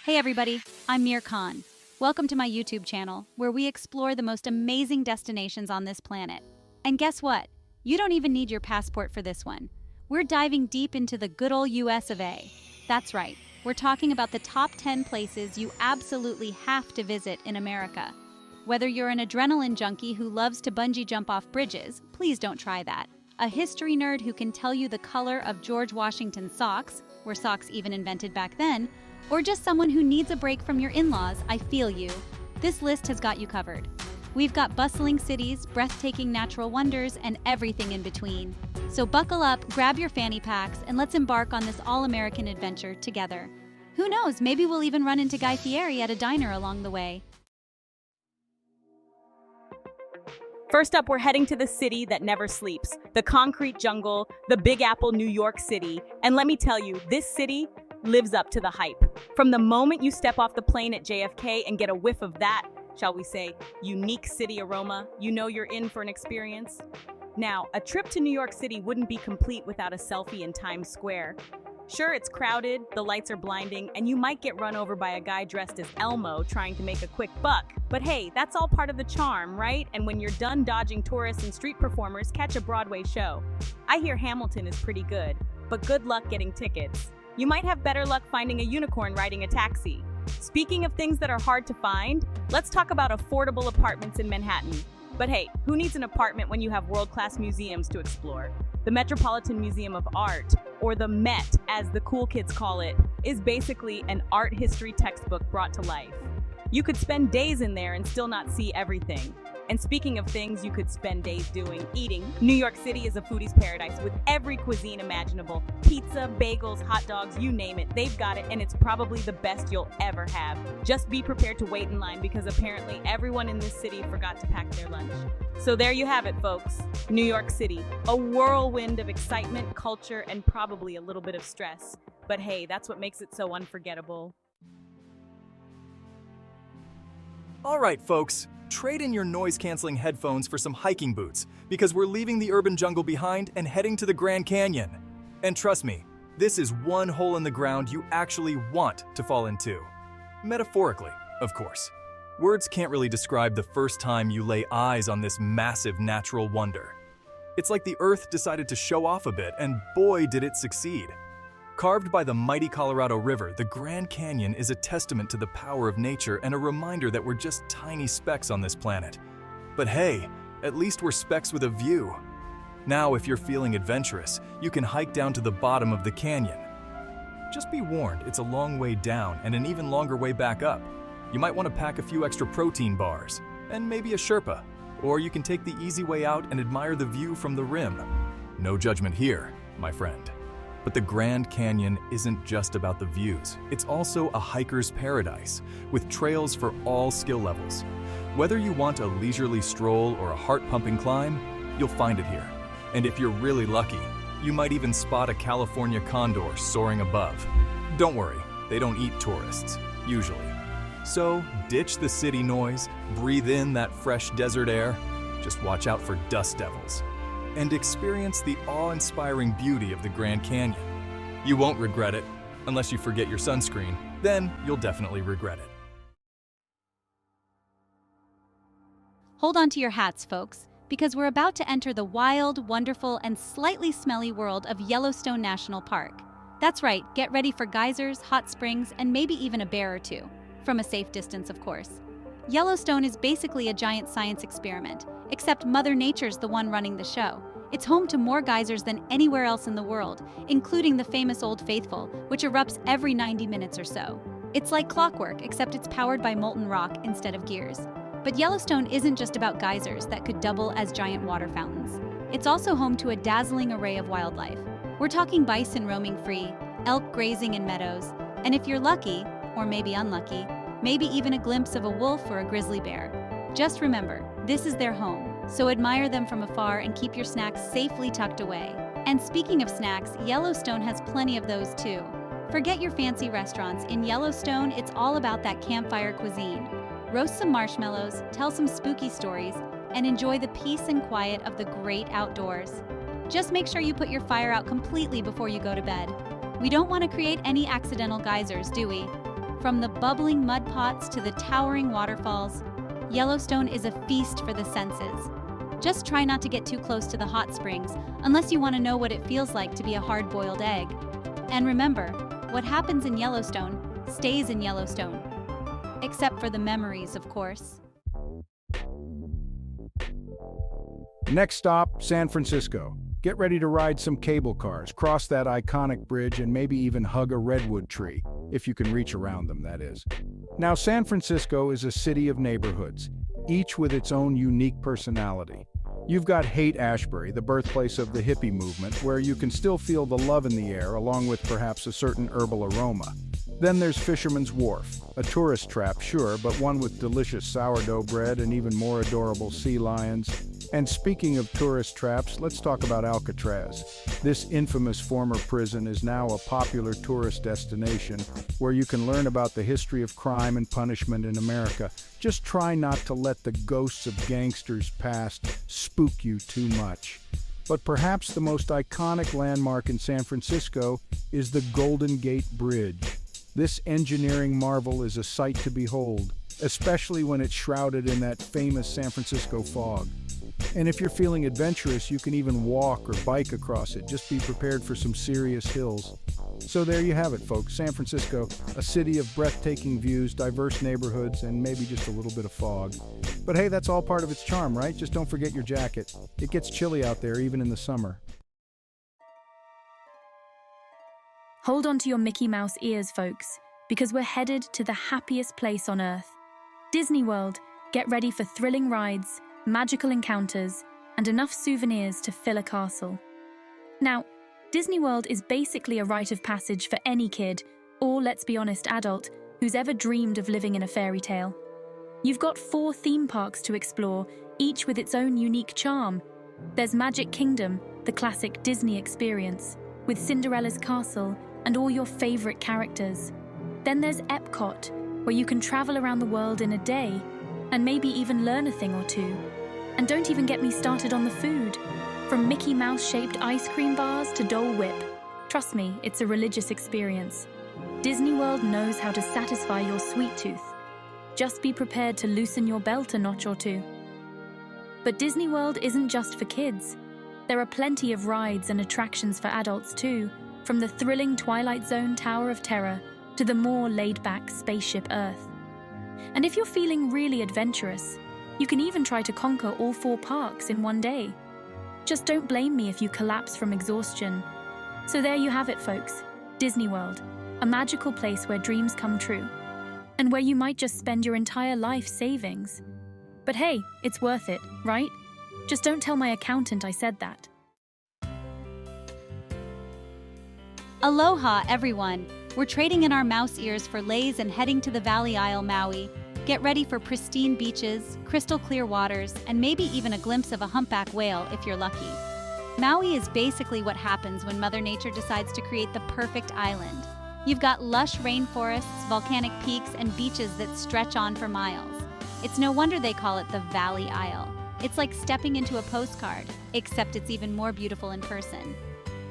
Hey everybody, I'm Mir Khan. Welcome to my YouTube channel, where we explore the most amazing destinations on this planet. And guess what? You don't even need your passport for this one. We're diving deep into the good old US of A. That's right, we're talking about the top 10 places you absolutely have to visit in America. Whether you're an adrenaline junkie who loves to bungee jump off bridges, please don't try that. A history nerd who can tell you the color of George Washington's socks, were socks even invented back then, or just someone who needs a break from your in-laws, I feel you. This list has got you covered. We've got bustling cities, breathtaking natural wonders, and everything in between. So buckle up, grab your fanny packs, and let's embark on this all-American adventure together. Who knows, maybe we'll even run into Guy Fieri at a diner along the way. First up, we're heading to the city that never sleeps, the concrete jungle, the Big Apple, New York City. And let me tell you, this city lives up to the hype. From the moment you step off the plane at JFK and get a whiff of that, shall we say, unique city aroma, you know you're in for an experience. Now, a trip to New York City wouldn't be complete without a selfie in Times Square. Sure, it's crowded, the lights are blinding, and you might get run over by a guy dressed as Elmo trying to make a quick buck. But hey, that's all part of the charm, right? And when you're done dodging tourists and street performers, catch a Broadway show. I hear Hamilton is pretty good, but good luck getting tickets. You might have better luck finding a unicorn riding a taxi. Speaking of things that are hard to find, let's talk about affordable apartments in Manhattan. But hey, who needs an apartment when you have world-class museums to explore? The Metropolitan Museum of Art, or the Met as the cool kids call it, is basically an art history textbook brought to life. You could spend days in there and still not see everything. And speaking of things you could spend days doing, eating, New York City is a foodie's paradise with every cuisine imaginable. Pizza, bagels, hot dogs, you name it, they've got it, and it's probably the best you'll ever have. Just be prepared to wait in line because apparently everyone in this city forgot to pack their lunch. So there you have it, folks. New York City, a whirlwind of excitement, culture, and probably a little bit of stress. But hey, that's what makes it so unforgettable. All right, folks. Trade in your noise-canceling headphones for some hiking boots, because we're leaving the urban jungle behind and heading to the Grand Canyon. And trust me, this is one hole in the ground you actually want to fall into. Metaphorically, of course. Words can't really describe the first time you lay eyes on this massive natural wonder. It's like the Earth decided to show off a bit, and boy did it succeed. Carved by the mighty Colorado River, the Grand Canyon is a testament to the power of nature and a reminder that we're just tiny specks on this planet. But hey, at least we're specks with a view. Now, if you're feeling adventurous, you can hike down to the bottom of the canyon. Just be warned, it's a long way down and an even longer way back up. You might want to pack a few extra protein bars, and maybe a Sherpa, or you can take the easy way out and admire the view from the rim. No judgment here, my friend. But the Grand Canyon isn't just about the views. It's also a hiker's paradise, with trails for all skill levels. Whether you want a leisurely stroll or a heart-pumping climb, you'll find it here. And if you're really lucky, you might even spot a California condor soaring above. Don't worry, they don't eat tourists, usually. So ditch the city noise, breathe in that fresh desert air, just watch out for dust devils, and experience the awe-inspiring beauty of the Grand Canyon. You won't regret it, unless you forget your sunscreen. Then you'll definitely regret it. Hold on to your hats, folks, because we're about to enter the wild, wonderful, and slightly smelly world of Yellowstone National Park. That's right, get ready for geysers, hot springs, and maybe even a bear or two. From a safe distance, of course. Yellowstone is basically a giant science experiment, except Mother Nature's the one running the show. It's home to more geysers than anywhere else in the world, including the famous Old Faithful, which erupts every 90 minutes or so. It's like clockwork, except it's powered by molten rock instead of gears. But Yellowstone isn't just about geysers that could double as giant water fountains. It's also home to a dazzling array of wildlife. We're talking bison roaming free, elk grazing in meadows, and if you're lucky, or maybe unlucky, maybe even a glimpse of a wolf or a grizzly bear. Just remember, this is their home, so admire them from afar and keep your snacks safely tucked away. And speaking of snacks, Yellowstone has plenty of those too. Forget your fancy restaurants. In Yellowstone, it's all about that campfire cuisine. Roast some marshmallows, tell some spooky stories, and enjoy the peace and quiet of the great outdoors. Just make sure you put your fire out completely before you go to bed. We don't want to create any accidental geysers, do we? From the bubbling mud pots to the towering waterfalls, Yellowstone is a feast for the senses. Just try not to get too close to the hot springs unless you want to know what it feels like to be a hard-boiled egg. And remember, what happens in Yellowstone stays in Yellowstone. Except for the memories, of course. Next stop, San Francisco. Get ready to ride some cable cars, cross that iconic bridge, and maybe even hug a redwood tree, if you can reach around them, that is. Now, San Francisco is a city of neighborhoods, each with its own unique personality. You've got Haight-Ashbury, the birthplace of the hippie movement, where you can still feel the love in the air, along with perhaps a certain herbal aroma. Then there's Fisherman's Wharf, a tourist trap, sure, but one with delicious sourdough bread and even more adorable sea lions. And speaking of tourist traps, let's talk about Alcatraz. This infamous former prison is now a popular tourist destination where you can learn about the history of crime and punishment in America. Just try not to let the ghosts of gangsters' past spook you too much. But perhaps the most iconic landmark in San Francisco is the Golden Gate Bridge. This engineering marvel is a sight to behold, especially when it's shrouded in that famous San Francisco fog. And if you're feeling adventurous, you can even walk or bike across it. Just be prepared for some serious hills. So there you have it, folks. San Francisco, a city of breathtaking views, diverse neighborhoods, and maybe just a little bit of fog. But hey, that's all part of its charm, right? Just don't forget your jacket. It gets chilly out there, even in the summer. Hold on to your Mickey Mouse ears, folks, because we're headed to the happiest place on Earth. Disney World. Get ready for thrilling rides, magical encounters, and enough souvenirs to fill a castle. Now, Disney World is basically a rite of passage for any kid, or let's be honest, adult, who's ever dreamed of living in a fairy tale. You've got 4 theme parks to explore, each with its own unique charm. There's Magic Kingdom, the classic Disney experience, with Cinderella's castle and all your favorite characters. Then there's Epcot, where you can travel around the world in a day, and maybe even learn a thing or two. And don't even get me started on the food. From Mickey Mouse-shaped ice cream bars to Dole Whip. Trust me, it's a religious experience. Disney World knows how to satisfy your sweet tooth. Just be prepared to loosen your belt a notch or two. But Disney World isn't just for kids. There are plenty of rides and attractions for adults too, from the thrilling Twilight Zone Tower of Terror to the more laid-back Spaceship Earth. And if you're feeling really adventurous, you can even try to conquer all 4 parks in one day. Just don't blame me if you collapse from exhaustion. So there you have it, folks. Disney World, a magical place where dreams come true, and where you might just spend your entire life savings. But hey, it's worth it, right? Just don't tell my accountant I said that. Aloha, everyone! We're trading in our mouse ears for lays and heading to the Valley Isle, Maui. Get ready for pristine beaches, crystal clear waters, and maybe even a glimpse of a humpback whale if you're lucky. Maui is basically what happens when Mother Nature decides to create the perfect island. You've got lush rainforests, volcanic peaks, and beaches that stretch on for miles. It's no wonder they call it the Valley Isle. It's like stepping into a postcard, except it's even more beautiful in person.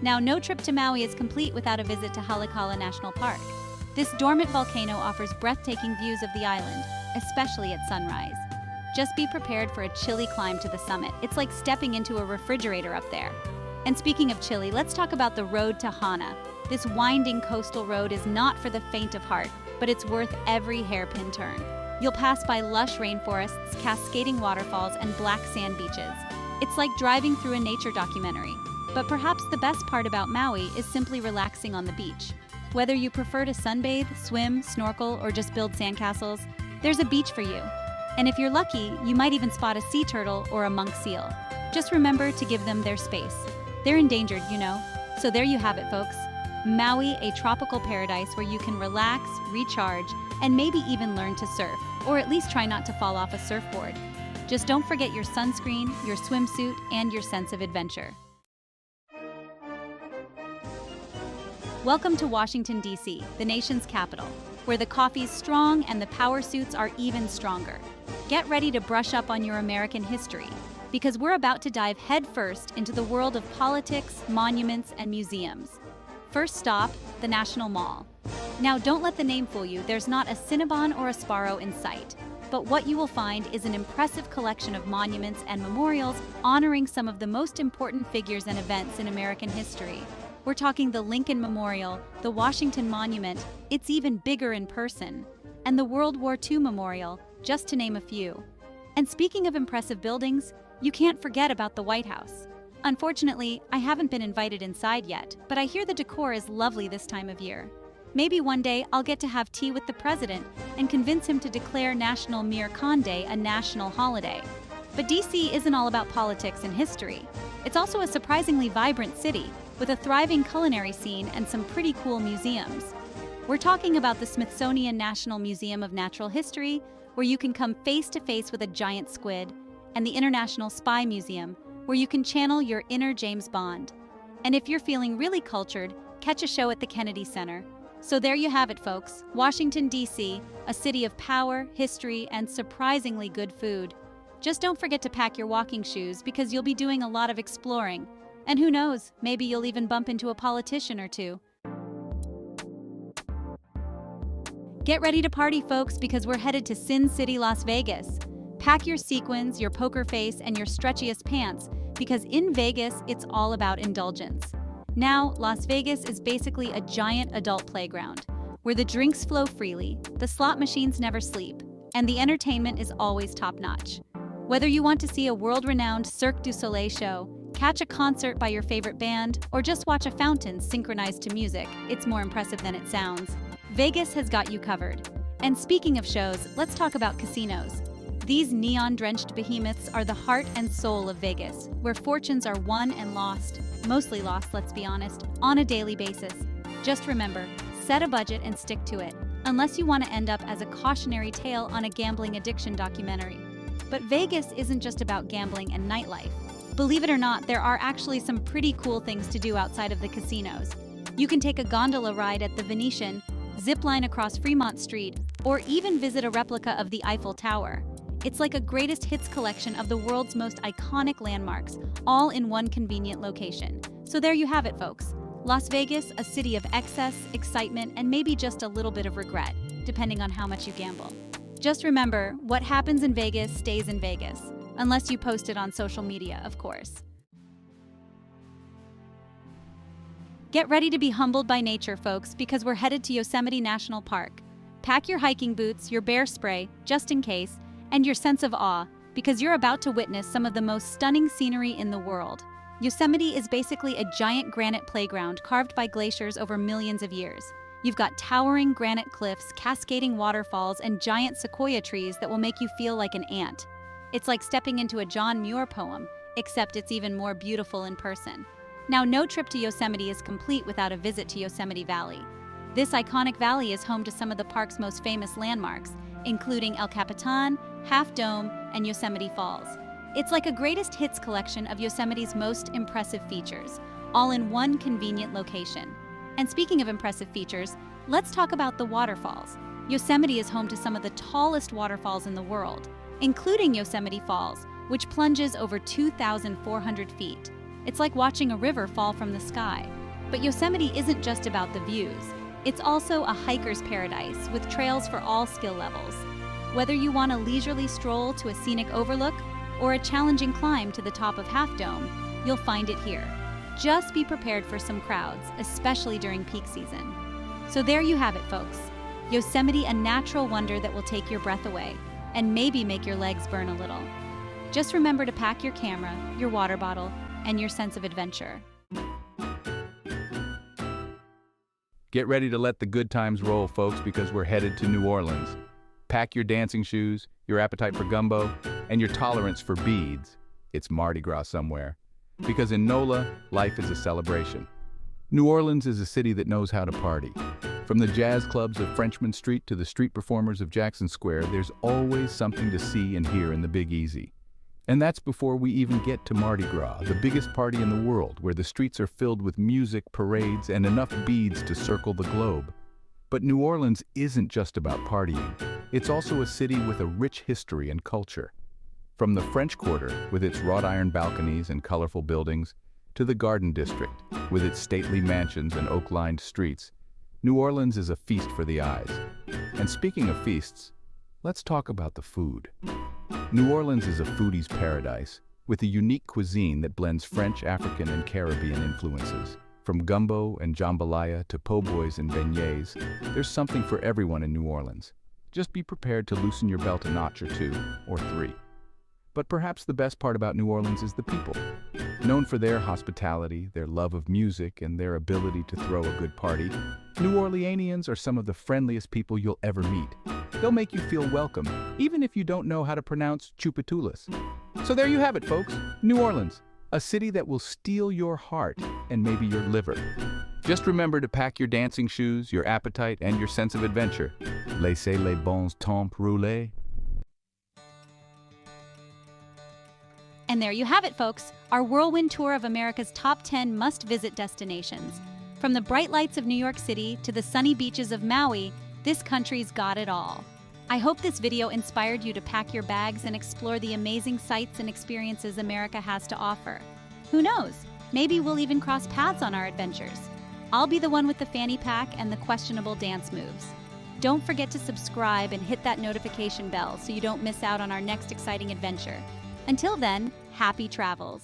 Now, no trip to Maui is complete without a visit to Haleakala National Park. This dormant volcano offers breathtaking views of the island, especially at sunrise. Just be prepared for a chilly climb to the summit. It's like stepping into a refrigerator up there. And speaking of chilly, let's talk about the road to Hana. This winding coastal road is not for the faint of heart, but it's worth every hairpin turn. You'll pass by lush rainforests, cascading waterfalls, and black sand beaches. It's like driving through a nature documentary. But perhaps the best part about Maui is simply relaxing on the beach. Whether you prefer to sunbathe, swim, snorkel, or just build sandcastles, there's a beach for you. And if you're lucky, you might even spot a sea turtle or a monk seal. Just remember to give them their space. They're endangered, you know. So there you have it, folks. Maui, a tropical paradise where you can relax, recharge, and maybe even learn to surf, or at least try not to fall off a surfboard. Just don't forget your sunscreen, your swimsuit, and your sense of adventure. Welcome to Washington, D.C., the nation's capital, where the coffee's strong and the power suits are even stronger. Get ready to brush up on your American history, because we're about to dive headfirst into the world of politics, monuments, and museums. First stop, the National Mall. Now, don't let the name fool you, there's not a Cinnabon or a Sparrow in sight. But what you will find is an impressive collection of monuments and memorials honoring some of the most important figures and events in American history. We're talking the Lincoln Memorial, the Washington Monument, it's even bigger in person, and the World War II Memorial, just to name a few. And speaking of impressive buildings, you can't forget about the White House. Unfortunately, I haven't been invited inside yet, but I hear the decor is lovely this time of year. Maybe one day I'll get to have tea with the president and convince him to declare National Mir Khan Day a national holiday. But DC isn't all about politics and history. It's also a surprisingly vibrant city with a thriving culinary scene and some pretty cool museums. We're talking about the Smithsonian National Museum of Natural History, where you can come face to face with a giant squid, and the International Spy Museum, where you can channel your inner James Bond. And if you're feeling really cultured, catch a show at the Kennedy Center. So there you have it, folks. Washington, D.C., a city of power, history, and surprisingly good food. Just don't forget to pack your walking shoes because you'll be doing a lot of exploring. And who knows, maybe you'll even bump into a politician or two. Get ready to party, folks, because we're headed to Sin City, Las Vegas. Pack your sequins, your poker face, and your stretchiest pants, because in Vegas, it's all about indulgence. Now, Las Vegas is basically a giant adult playground, where the drinks flow freely, the slot machines never sleep, and the entertainment is always top-notch. Whether you want to see a world-renowned Cirque du Soleil show, catch a concert by your favorite band, or just watch a fountain synchronized to music, it's more impressive than it sounds. Vegas has got you covered. And speaking of shows, let's talk about casinos. These neon-drenched behemoths are the heart and soul of Vegas, where fortunes are won and lost, mostly lost, let's be honest, on a daily basis. Just remember, set a budget and stick to it, unless you want to end up as a cautionary tale on a gambling addiction documentary. But Vegas isn't just about gambling and nightlife. Believe it or not, there are actually some pretty cool things to do outside of the casinos. You can take a gondola ride at the Venetian, zip line across Fremont Street, or even visit a replica of the Eiffel Tower. It's like a greatest hits collection of the world's most iconic landmarks, all in one convenient location. So there you have it, folks. Las Vegas, a city of excess, excitement, and maybe just a little bit of regret, depending on how much you gamble. Just remember, what happens in Vegas stays in Vegas, unless you post it on social media, of course. Get ready to be humbled by nature, folks, because we're headed to Yosemite National Park. Pack your hiking boots, your bear spray, just in case, and your sense of awe, because you're about to witness some of the most stunning scenery in the world. Yosemite is basically a giant granite playground carved by glaciers over millions of years. You've got towering granite cliffs, cascading waterfalls, and giant sequoia trees that will make you feel like an ant. It's like stepping into a John Muir poem, except it's even more beautiful in person. Now, no trip to Yosemite is complete without a visit to Yosemite Valley. This iconic valley is home to some of the park's most famous landmarks, including El Capitan, Half Dome, and Yosemite Falls. It's like a greatest hits collection of Yosemite's most impressive features, all in one convenient location. And speaking of impressive features, let's talk about the waterfalls. Yosemite is home to some of the tallest waterfalls in the world, including Yosemite Falls, which plunges over 2,400 feet. It's like watching a river fall from the sky. But Yosemite isn't just about the views. It's also a hiker's paradise with trails for all skill levels. Whether you want a leisurely stroll to a scenic overlook or a challenging climb to the top of Half Dome, you'll find it here. Just be prepared for some crowds, especially during peak season. So there you have it, folks. Yosemite, a natural wonder that will take your breath away and maybe make your legs burn a little. Just remember to pack your camera, your water bottle, and your sense of adventure. Get ready to let the good times roll, folks, because we're headed to New Orleans. Pack your dancing shoes, your appetite for gumbo, and your tolerance for beads. It's Mardi Gras somewhere. Because in NOLA, life is a celebration. New Orleans is a city that knows how to party. From the jazz clubs of Frenchman Street to the street performers of Jackson Square, there's always something to see and hear in the Big Easy. And that's before we even get to Mardi Gras, the biggest party in the world, where the streets are filled with music, parades, and enough beads to circle the globe. But New Orleans isn't just about partying. It's also a city with a rich history and culture. From the French Quarter, with its wrought iron balconies and colorful buildings, to the Garden District, with its stately mansions and oak-lined streets, New Orleans is a feast for the eyes. And speaking of feasts, let's talk about the food. New Orleans is a foodie's paradise, with a unique cuisine that blends French, African, and Caribbean influences. From gumbo and jambalaya to po' boys and beignets, there's something for everyone in New Orleans. Just be prepared to loosen your belt a notch or two, or three. But perhaps the best part about New Orleans is the people. Known for their hospitality, their love of music, and their ability to throw a good party, New Orleanians are some of the friendliest people you'll ever meet. They'll make you feel welcome, even if you don't know how to pronounce chupatulas. So there you have it, folks. New Orleans, a city that will steal your heart and maybe your liver. Just remember to pack your dancing shoes, your appetite, and your sense of adventure. Laissez les bons temps rouler. And there you have it, folks, our whirlwind tour of America's top 10 must-visit destinations. From the bright lights of New York City to the sunny beaches of Maui, this country's got it all. I hope this video inspired you to pack your bags and explore the amazing sights and experiences America has to offer. Who knows? Maybe we'll even cross paths on our adventures. I'll be the one with the fanny pack and the questionable dance moves. Don't forget to subscribe and hit that notification bell so you don't miss out on our next exciting adventure. Until then, happy travels.